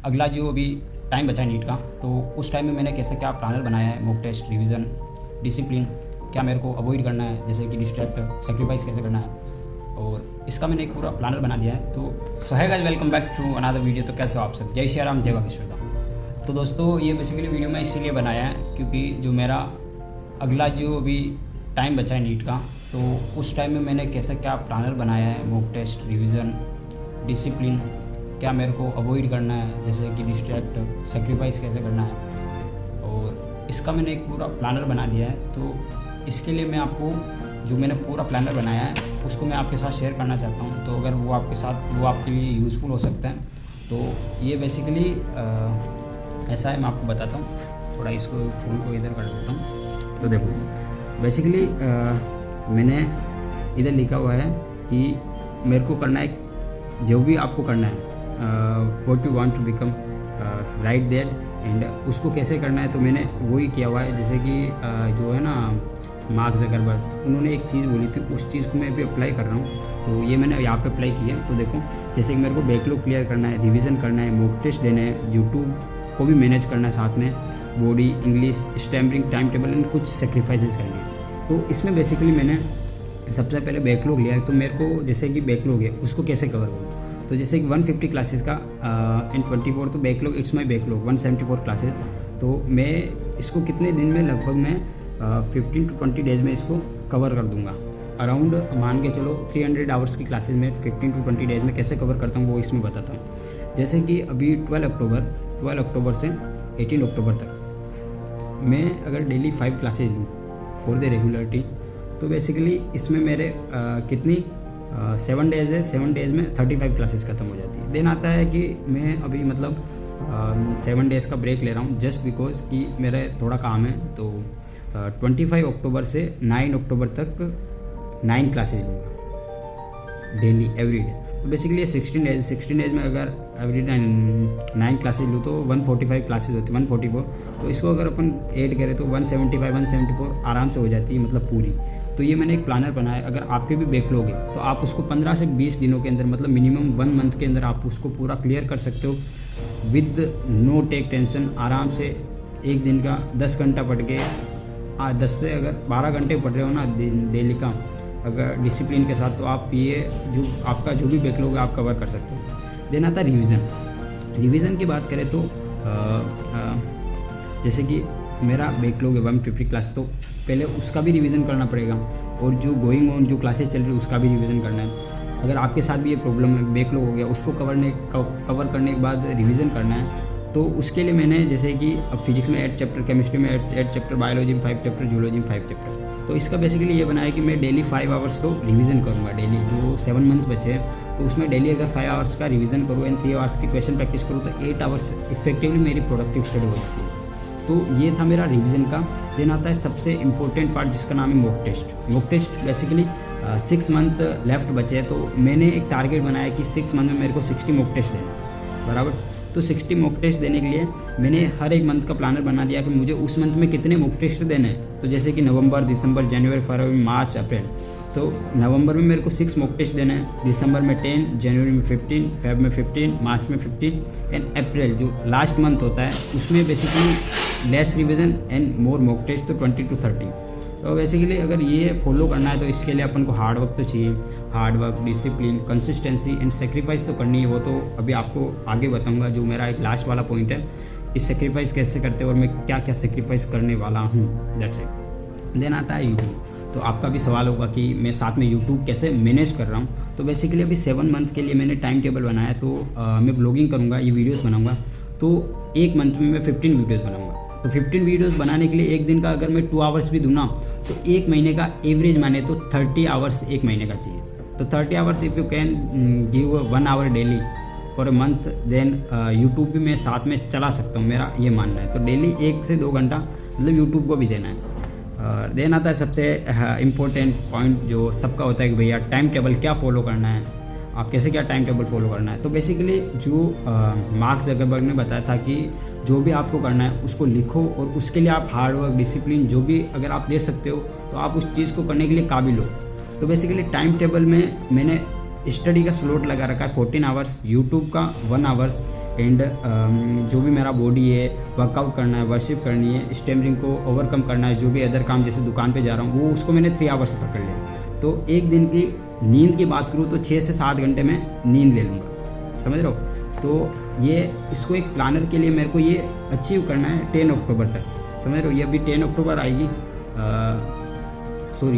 अगला जो अभी टाइम बचा है नीट का, तो उस टाइम में मैंने कैसे क्या प्लानर बनाया है, मॉक टेस्ट, रिवीजन, डिसिप्लिन, क्या मेरे को अवॉइड करना है, जैसे कि डिस्ट्रैक्ट, सेक्रीफाइस कैसे करना है, और इसका मैंने एक पूरा प्लानर बना दिया है। तो सो है guys, welcome back to another video. तो कैसे हो आप सब? जय श्री राम, जय बागेश्वर धाम। तो दोस्तों, ये बेसिकली वीडियो मैं इसीलिए बनाया है क्योंकि जो मेरा अगला जो अभी टाइम बचा है नीट का, तो उस टाइम में मैंने कैसे क्या प्लानर बनाया है, मॉक टेस्ट, रिवीजन, डिसिप्लिन, क्या मेरे को अवॉइड करना है, जैसे कि डिस्ट्रैक्ट, सेक्रीफाइस कैसे करना है, और इसका मैंने एक पूरा प्लानर बना दिया है। तो इसके लिए मैं आपको जो मैंने पूरा प्लानर बनाया है उसको मैं आपके साथ शेयर करना चाहता हूँ। तो अगर वो आपके लिए यूज़फुल हो सकता है। तो ये बेसिकली ऐसा है, मैं आपको बताता हूँ। थोड़ा इसको फ़ोन को इधर कर देता हूँ। तो देखो, बेसिकली मैंने इधर लिखा हुआ है कि मेरे को करना है, जो भी आपको करना है, what you want to become, write that, and उसको कैसे करना है। तो मैंने वही किया हुआ है। जैसे कि जो है ना, मार्क ज़करबर्ग, उन्होंने एक चीज़ बोली थी, उस चीज़ को मैं भी अप्लाई कर रहा हूँ। तो ये मैंने यहाँ पे अप्लाई किया है। तो देखो, जैसे कि मेरे को बैकलॉग क्लियर करना है, रिवीजन करना है, मॉक टेस्ट देना है, यूट्यूब को भी मैनेज करना है, साथ में body, English, stamping, time table and कुछ सेक्रीफाइसेस करनी है। तो इसमें बेसिकली मैंने सबसे पहले बैकलॉग लिया है। तो मेरे को जैसे कि बैकलॉग है, उसको कैसे कवर करूँ। तो जैसे कि 150 क्लासेस का इन 24, तो backlog, it's my backlog 174 classes. तो मैं इसको कितने दिन में, लगभग मैं 15 to 20 डेज़ में इसको कवर कर दूंगा। अराउंड मान के चलो 300 आवर्स की क्लासेस में 15 to 20 डेज़ में कैसे कवर करता हूँ वो इसमें बताता हूँ। जैसे कि अभी 12 अक्टूबर से 18 अक्टूबर तक मैं अगर डेली 5 क्लासेज लूँ फॉर द रेगुलरिटी, तो बेसिकली इसमें मेरे कितनी 7 डेज़ है। 7 डेज़ में 35 क्लासेस ख़त्म हो जाती है। देन आता है कि मैं अभी मतलब 7 डेज़ का ब्रेक ले रहा हूँ जस्ट बिकॉज कि मेरा थोड़ा काम है। तो 25 अक्टूबर से 9 अक्टूबर तक 9 क्लासेज लूँगा डेली, एवरी डे। तो बेसिकली ये 16 डेज में अगर एवरी डे 9 क्लासेज लूँ तो 145 क्लासेज होती है, 144। तो इसको अगर अपन ऐड करें तो 174 आराम से हो जाती है, मतलब पूरी। तो ये मैंने एक प्लानर बनाया। अगर आपके भी बैकलॉग है तो आप उसको 15 से 20 दिनों के अंदर, मतलब मिनिमम 1 मंथ के अंदर आप उसको पूरा क्लियर कर सकते हो विद नो टेक टेंशन। आराम से एक दिन का 10 घंटा पढ़ के 10 से अगर 12 घंटे पढ़ रहे हो ना डेली का, अगर डिसिप्लिन के साथ, तो आप ये जो आपका जो भी बैकलॉग है आप कवर कर सकते हो। देन आता है रिवीजन की बात करें तो जैसे कि मेरा बैकलॉग है 150 क्लास, तो पहले उसका भी रिवीजन करना पड़ेगा, और जो गोइंग ऑन जो क्लासेस चल रही है उसका भी रिवीजन करना है। अगर आपके साथ भी ये प्रॉब्लम है, बैकलॉग हो गया, उसको कवर करने के बाद रिवीजन करना है। तो उसके लिए मैंने जैसे कि अब फिजिक्स में 8 चैप्टर, केमिस्ट्री में 8 चैप्टर, बायोलॉजी में 5 चैप्टर, जूलॉजी में 5 चैप्टर। तो इसका बेसिकली ये बनाया कि मैं डेली 5 आवर्स तो रिवीजन करूँगा डेली। जो 7 मंथ बचे हैं तो उसमें डेली अगर 5 आवर्स का रिवीजन करूँ एंड 3 आवर्स की क्वेश्चन प्रैक्टिस करूँ तो 8 आवर्स इफेक्टिवली मेरी प्रोडक्टिव स्टडी हो जाती है। तो ये था मेरा रिवीजन का। देन आता है सबसे इम्पोर्टेंट पार्ट जिसका नाम है mock test. Mock test basically 6 month left बचे हैं, तो मैंने एक टारगेट बनाया कि 6 मंथ में मेरे को 60 मॉक टेस्ट देना, बराबर। तो 60 मॉक टेस्ट देने के लिए मैंने हर एक मंथ का प्लानर बना दिया कि मुझे उस मंथ में कितने मॉक टेस्ट देने हैं। तो जैसे कि नवंबर, दिसंबर, जनवरी, फरवरी, मार्च, अप्रैल। तो नवंबर में मेरे को 6 मॉक टेस्ट देने हैं, दिसंबर में 10, जनवरी में 15, फेब में 15, मार्च में 15 एंड अप्रैल जो लास्ट मंथ होता है उसमें basically less revision and more mock test, तो 20 to 30। तो बेसिकली अगर ये फॉलो करना है तो इसके लिए अपन को हार्ड वर्क तो चाहिए। Hard work, discipline, consistency and sacrifice तो करनी है। वो तो अभी आपको आगे बताऊंगा। जो मेरा एक लास्ट वाला पॉइंट है कि सेक्रीफाइस कैसे करते हैं और मैं क्या क्या सेक्रीफाइस करने वाला हूँ, दैट्स इट। देन आता है यूट्यूब। तो आपका भी सवाल होगा कि मैं साथ में यूट्यूब कैसे मैनेज कर रहा हूँ। तो बेसिकली अभी 7 मंथ के लिए मैंने टाइम टेबल बनाया। तो मैं व्लॉगिंग करूँगा, ये वीडियोज़ बनाऊँगा। तो एक मंथ में मैं 15 वीडियोज़ बनाऊँगा। तो 15 वीडियोज़ बनाने के लिए एक दिन का अगर मैं 2 आवर्स भी दूँ ना, तो एक महीने का एवरेज माने तो 30 आवर्स एक महीने का चाहिए। तो 30 hours if you can give 1 hour daily for a month, then YouTube भी मैं साथ में चला सकता हूँ, मेरा ये मानना है। तो डेली 1 से 2 घंटा मतलब यूट्यूब को भी देना है। देन आता है सबसे इम्पोर्टेंट पॉइंट जो सबका होता है कि भैया टाइम टेबल क्या फॉलो करना है, आप कैसे क्या टाइम टेबल फॉलो करना है। तो बेसिकली जो मार्क ज़करबर्ग ने बताया था कि जो भी आपको करना है उसको लिखो, और उसके लिए आप हार्ड वर्क, डिसिप्लिन जो भी अगर आप दे सकते हो तो आप उस चीज़ को करने के लिए काबिल हो। तो बेसिकली टाइम टेबल में मैंने स्टडी का स्लॉट लगा रखा है 14 आवर्स, यूट्यूब का 1 आवर्स एंड जो भी मेरा बॉडी है, वर्कआउट करना है, वर्शिप करनी है, स्टैमरिंग को ओवरकम करना है, जो भी अदर काम जैसे दुकान पे जा रहा हूँ वो उसको मैंने 3 आवर्स पकड़ लिया। तो एक दिन की नींद की बात करूँ तो 6 से 7 घंटे में नींद ले लूँगा, समझ रहे हो। तो ये इसको एक प्लानर के लिए मेरे को ये अचीव करना है 10 अक्टूबर तक, समझ रहे हो। ये अभी 10 अक्टूबर आएगी, सॉरी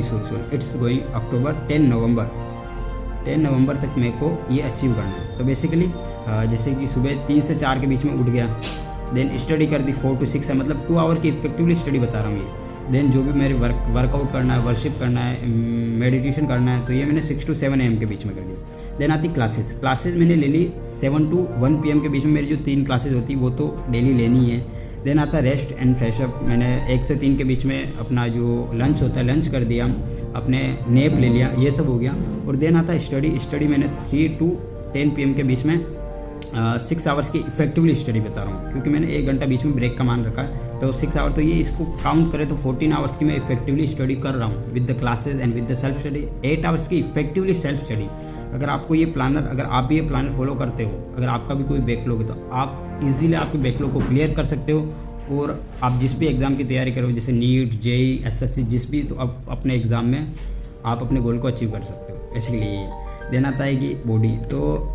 इट्स गोइंग अक्टूबर, 10 नवंबर तक मेरे को ये अचीव करना है। तो बेसिकली जैसे कि सुबह 3 से 4 के बीच में उठ गया, देन स्टडी कर दी 4 to 6 है, मतलब 2 आवर की इफेक्टिवली स्टडी बता रहा हूँ ये। देन जो भी मेरे वर्कआउट करना है, वर्शिप करना है, मेडिटेशन करना है, तो ये मैंने 6 to 7 AM के बीच में कर दी। देन आती क्लासेस मैंने ले ली 7 to 1 PM के बीच में। मेरी जो 3 क्लासेस होती है वो तो डेली लेनी है। देन आता रेस्ट एंड फ्रेशअप, मैंने 1 से 3 के बीच में अपना जो लंच होता है लंच कर दिया, अपने नेप ले लिया, ये सब हो गया। और देन आता स्टडी मैंने 3 to 10 PM के बीच में 6 आवर्स की इफेक्टिवली स्टडी बता रहा हूँ, क्योंकि मैंने 1 घंटा बीच में ब्रेक का मान रखा है। तो 6 आवर, तो ये इसको काउंट करें तो 14 आवर्स की मैं इफेक्टिवली स्टडी कर रहा हूँ with the classes and with the self study. 8 hours की इफेक्टिवली सेल्फ स्टडी। अगर आप भी ये प्लानर फॉलो करते हो, अगर आपका भी कोई बैकलॉग है तो आप इजीली आपके बैकलॉग को क्लियर कर सकते हो। और आप जिस भी एग्ज़ाम की तैयारी करो, जैसे नीट, जेई, SSC, जिस भी, तो आप अपने एग्ज़ाम में आप अपने गोल को अचीव कर सकते हो। बेसिकली ये देन आता है कि बॉडी, तो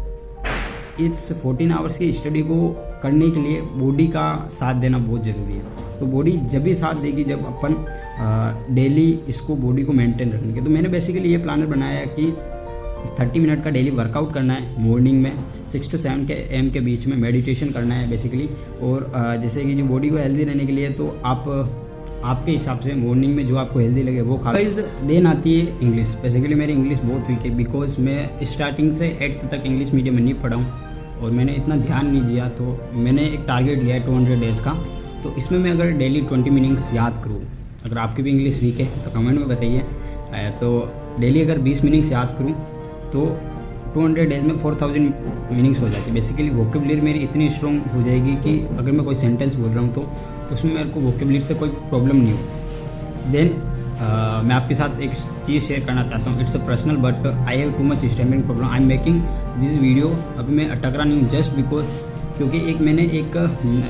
इस 14 आवर्स की स्टडी को करने के लिए बॉडी का साथ देना बहुत ज़रूरी है। तो बॉडी जब भी साथ देगी जब अपन डेली इसको बॉडी को मेंटेन रखेंगे। तो मैंने बेसिकली ये प्लानर बनाया है कि 30 मिनट का डेली वर्कआउट करना है मॉर्निंग में, 6 to 7 AM के बीच में मेडिटेशन करना है बेसिकली। और जैसे कि जो बॉडी को हेल्दी रहने के लिए तो आप आपके हिसाब से मॉर्निंग में जो आपको हेल्दी लगे वो खा। देन आती है इंग्लिश। बेसिकली मेरी इंग्लिश बहुत वीक है, बिकॉज मैं स्टार्टिंग से 8th तक इंग्लिश मीडियम में नहीं पढ़ा हूँ और मैंने इतना ध्यान नहीं दिया। तो मैंने एक टारगेट लिया है 200 डेज़ का। तो इसमें मैं अगर डेली 20 मीनिंग्स याद करूँ, अगर आपकी भी इंग्लिश वीक है तो कमेंट में बताइए। तो डेली अगर 20 मीनिंग्स याद करूँ तो 200 डेज़ में 4000 मीनिंग्स हो जाती है। बेसिकली वोकेबुलरी मेरी इतनी स्ट्रॉन्ग हो जाएगी कि अगर मैं कोई सेंटेंस बोल रहा हूँ तो उसमें मेरे को वोकेबुलरी से कोई प्रॉब्लम नहीं हो। देन मैं आपके साथ एक चीज़ शेयर करना चाहता हूँ। It's a personal but I have too much stammering problem. I am making this video. अभी मैं अटक रहा नहीं हूँ जस्ट बिकॉज, क्योंकि मैंने एक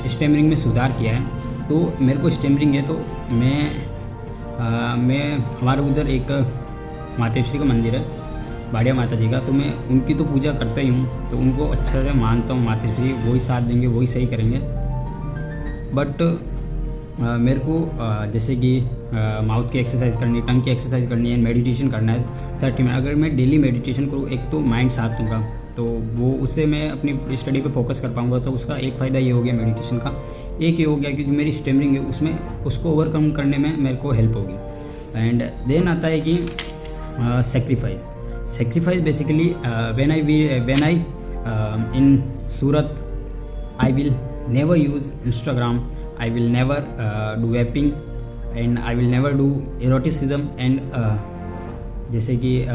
स्टैमरिंग में सुधार किया है। तो मेरे को स्टैमरिंग है तो मैं हमारे उधर एक मातेश्वरी का मंदिर है, भाड़िया माता जी का, तो मैं उनकी तो पूजा करता ही हूँ। तो उनको अच्छा से मानता हूँ, मातेश्वरी वही साथ देंगे, वही सही करेंगे। बट मेरे को जैसे कि माउथ की एक्सरसाइज करनी, टंग की एक्सरसाइज करनी है, मेडिटेशन करना है 30 मिनट। अगर मैं डेली मेडिटेशन करूँ, एक तो माइंड साथ दूँगा तो वो उससे मैं अपनी स्टडी पे फोकस कर पाऊँगा। तो उसका एक फ़ायदा ये हो गया मेडिटेशन का। एक ये हो गया कि जो मेरी स्टैमरिंग है उसमें उसको ओवरकम करने में मेरे को हेल्प होगी। एंड देन आता है कि sacrifice basically when I in Surat, I will never use Instagram, I will never do vaping and I will never do eroticism and जैसे कि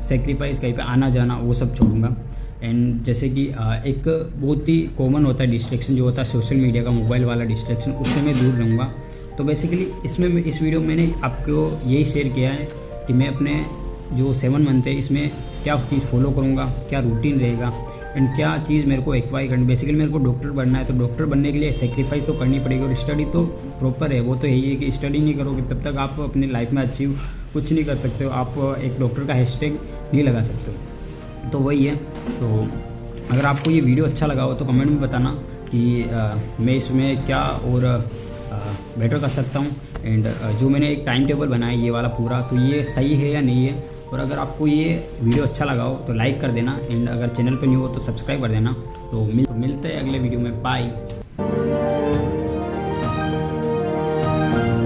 सेक्रीफाइस कहीं पे आना जाना वो सब छोड़ूंगा। एंड जैसे कि एक बहुत ही कॉमन होता है डिस्ट्रैक्शन जो होता है सोशल मीडिया का, मोबाइल वाला डिस्ट्रैक्शन, उससे मैं दूर रहूँगा। तो बेसिकली इसमें इस वीडियो में मैंने आपको यही शेयर किया है कि मैं अपने जो 7 मंथ है इसमें क्या चीज़ फॉलो करूँगा, क्या रूटीन रहेगा एंड क्या चीज़ मेरे को एक्वायर करनी। बेसिकली मेरे को डॉक्टर बनना है, तो डॉक्टर बनने के लिए सेक्रीफाइस तो करनी पड़ेगी। और स्टडी तो प्रॉपर है, वो तो यही है कि स्टडी नहीं करोगे तब तक आप अपनी लाइफ में अचीव कुछ नहीं कर सकते हो। आप एक डॉक्टर का हैशटैग नहीं लगा सकते हो। तो वही है। तो अगर आपको ये वीडियो अच्छा लगा हो तो कमेंट में बताना कि मैं इसमें क्या और बेटर कर सकता हूँ। एंड जो मैंने एक टाइम टेबल बनाया ये वाला पूरा, तो ये सही है या नहीं है। और अगर आपको ये वीडियो अच्छा लगा हो तो लाइक कर देना एंड अगर चैनल पे न्यू हो तो सब्सक्राइब कर देना। तो मिलते हैं अगले वीडियो में। बाय।